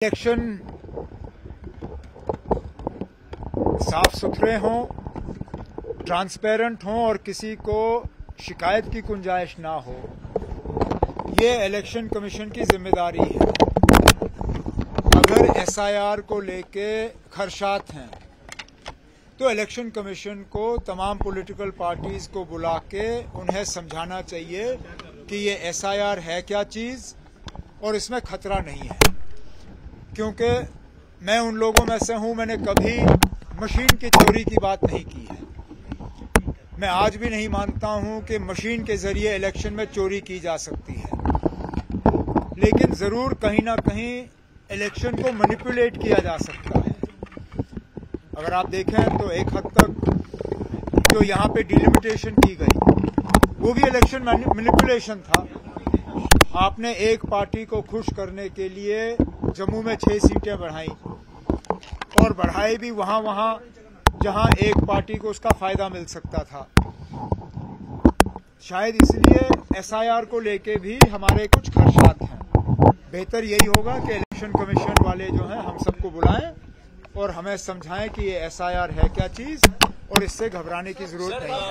Election साफ सुथरे हों, ट्रांसपेरेंट हों और किसी को शिकायत की गुंजाइश ना हो, ये इलेक्शन कमीशन की जिम्मेदारी है। अगर एसआईआर को लेके खदशात हैं तो इलेक्शन कमीशन को तमाम पॉलिटिकल पार्टीज को बुला के उन्हें समझाना चाहिए कि ये एसआईआर है क्या चीज और इसमें खतरा नहीं है। क्योंकि मैं उन लोगों में से हूं, मैंने कभी मशीन की चोरी की बात नहीं की है। मैं आज भी नहीं मानता हूं कि मशीन के जरिए इलेक्शन में चोरी की जा सकती है, लेकिन जरूर कहीं ना कहीं इलेक्शन को मैनिपुलेट किया जा सकता है। अगर आप देखें तो एक हद तक जो यहां पे डिलिमिटेशन की गई वो भी इलेक्शन मैनिपुलेशन था। आपने एक पार्टी को खुश करने के लिए जम्मू में 6 सीटें बढ़ाई और बढ़ाई भी वहां जहां एक पार्टी को उसका फायदा मिल सकता था। शायद इसलिए एसआईआर को लेके भी हमारे कुछ खदशात हैं। बेहतर यही होगा कि इलेक्शन कमीशन वाले जो हैं हम सबको बुलाएं और हमें समझाएं कि ये एसआईआर है क्या चीज और इससे घबराने की जरूरत नहीं है।